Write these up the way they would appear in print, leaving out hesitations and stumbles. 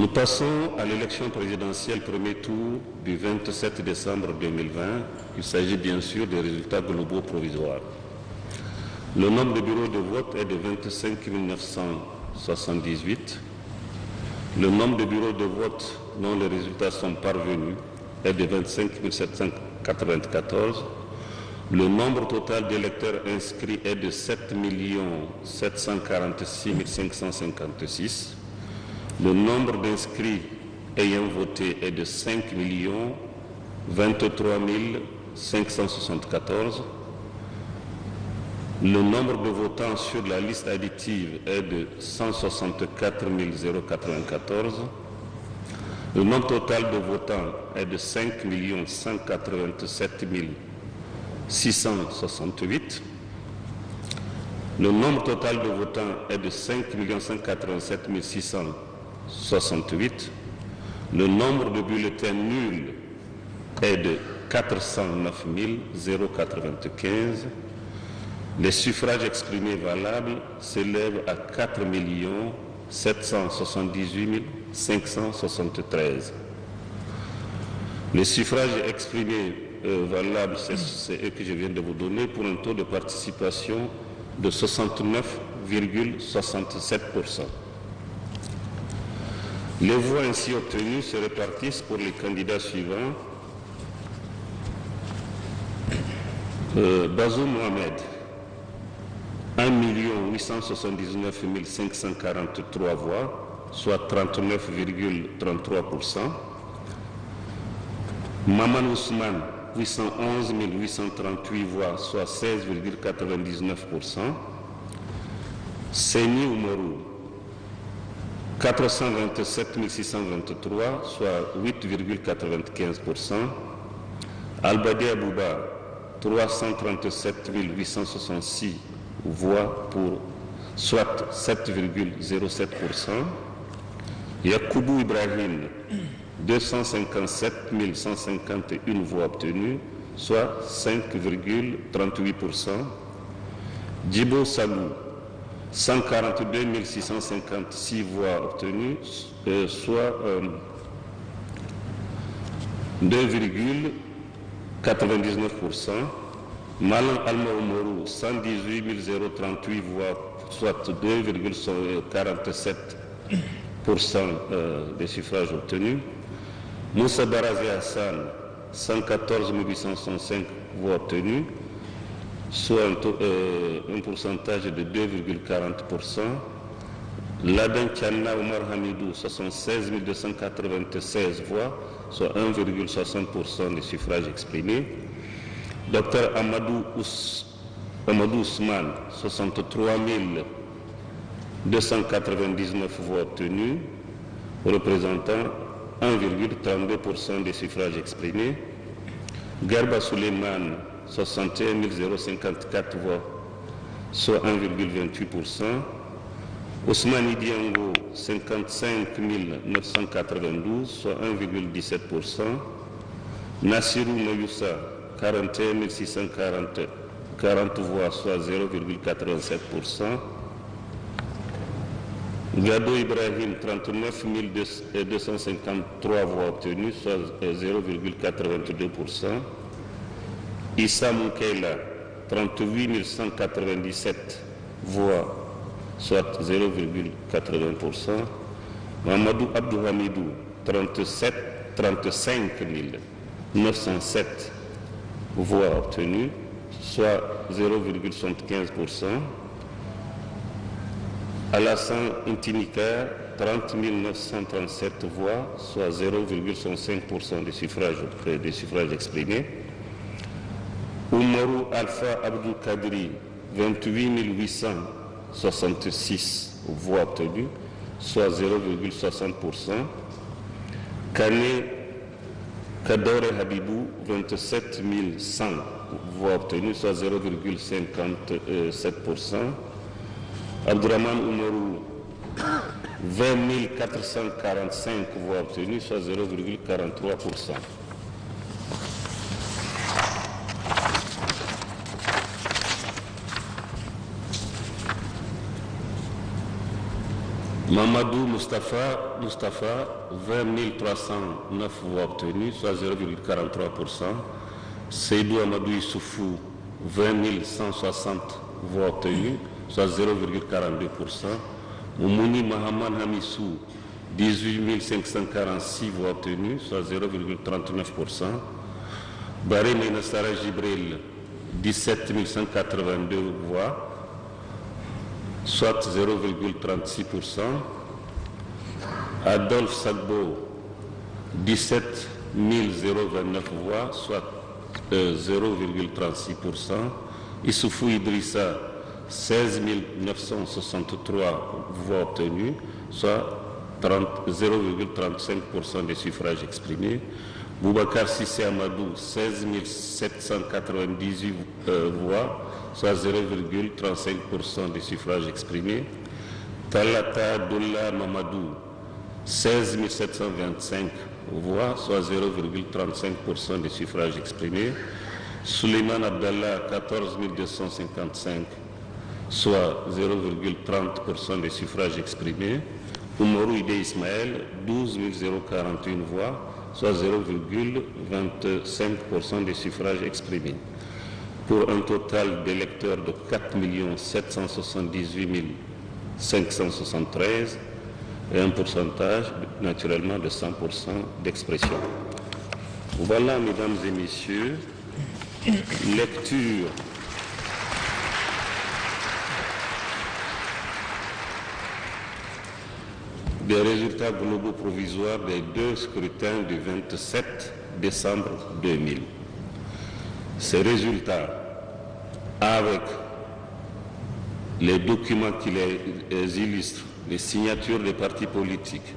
Nous passons à l'élection présidentielle premier tour du 27 décembre 2020. Il s'agit bien sûr des résultats globaux provisoires. Le nombre de bureaux de vote est de 25 978. Le nombre de bureaux de vote dont les résultats sont parvenus est de 25 794. Le nombre total d'électeurs inscrits est de 7 746 556. Le nombre d'inscrits ayant voté est de 5 23 574. Le nombre de votants sur la liste additive est de 164 094. Le nombre total de votants est de 5 187 668. Le nombre total de votants est de 5 187 668. Le nombre de bulletins nuls est de 409 095. Les suffrages exprimés valables s'élèvent à 4 778 573. Les suffrages exprimés valables, c'est eux que je viens de vous donner, pour un taux de participation de 69,67%. Les voix ainsi obtenues se répartissent pour les candidats suivants. Bazoum Mohamed, 1 879 543 voix, soit 39,33%. Maman Ousmane, 811 838 voix, soit 16,99%. Seni Oumarou, 427 623, soit 8,95%. Albadi Abouba, 337 866 voix, soit 7,07%. Yakoubou Ibrahim, 257 151 voix obtenues, soit 5,38%. Djibo Salou, 142 656 voix obtenues, soit 2,99%. Malan Alma Oumarou, 118 038 voix, soit 2,47% des suffrages obtenus. Moussa Barazi Hassan, 114 865 voix obtenues, soit un pourcentage de 2,40%. Laden Tchanna Omar Hamidou, 76 296 voix, soit 1,60% des suffrages exprimés. Dr Amadou Ousmane, 63 299 voix obtenues, représentant 1,32% des suffrages exprimés. Garba Suleiman, 61 054 voix, soit 1,28%. Ousmane Diango, 55 992, soit 1,17%. Nassirou Mayoussa, 41 640 voix, soit 0,87%. Gado Ibrahim, 39 253 voix obtenues, soit 0,82%. Issa Moukaila, 38 197 voix, soit 0,80%. Mamadou Abdouhamidou, 35 907 voix obtenues, soit 0,75%. Alassane Intinika, 30 937 voix, soit 0,65% des suffrages exprimés. Oumarou Alpha Abdou Kadri, 28 866 voix obtenues, soit 0,60%. Kane Kadore Habibou, 27 100 voix obtenues, soit 0,57%. Abdourahman Oumarou, 20 445 voix obtenues, soit 0,43%. Mamadou Mustafa, 20 309 voix obtenues, soit 0,43%. Seydou Amadou Issoufou, 20 160 voix obtenues, soit 0,42%. Moumouni Mahaman Hamissou, 18 546 voix obtenues, soit 0,39%. Baré Menassara Jibril, 17 182 voix, soit 0,36%. Adolphe Sagbo, 17 029 voix, soit 0,36%. Issoufou Idrissa, 16 963 voix obtenues, soit 0,35% des suffrages exprimés. Boubacar Sissé Amadou, 16 798 voix, soit 0,35% des suffrages exprimés. Talata Abdullah Mamadou, 16 725 voix, soit 0,35% des suffrages exprimés. Suleiman Abdallah, 14 255, soit 0,30% des suffrages exprimés. Oumarou Ide Ismaël, 12 041 voix, soit 0,25% des suffrages exprimés. Pour un total d'électeurs de 4 778 573 et un pourcentage naturellement de 100% d'expression. Voilà, mesdames et messieurs, lecture des résultats globaux provisoires des deux scrutins du 27 décembre 2000. Ces résultats, avec les documents qui les illustrent, les signatures des partis politiques,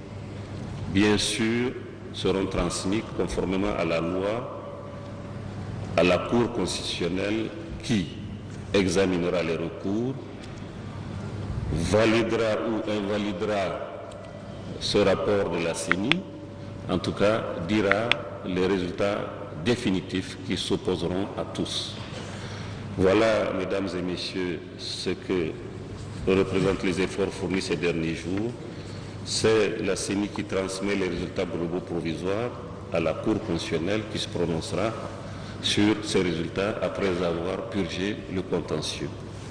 bien sûr, seront transmis conformément à la loi à la Cour constitutionnelle qui examinera les recours, validera ou invalidera ce rapport de la CENI, en tout cas dira les résultats définitifs qui s'opposeront à tous. Voilà, mesdames et messieurs, ce que représentent les efforts fournis ces derniers jours. C'est la CENI qui transmet les résultats globaux provisoires à la Cour constitutionnelle qui se prononcera sur ces résultats après avoir purgé le contentieux.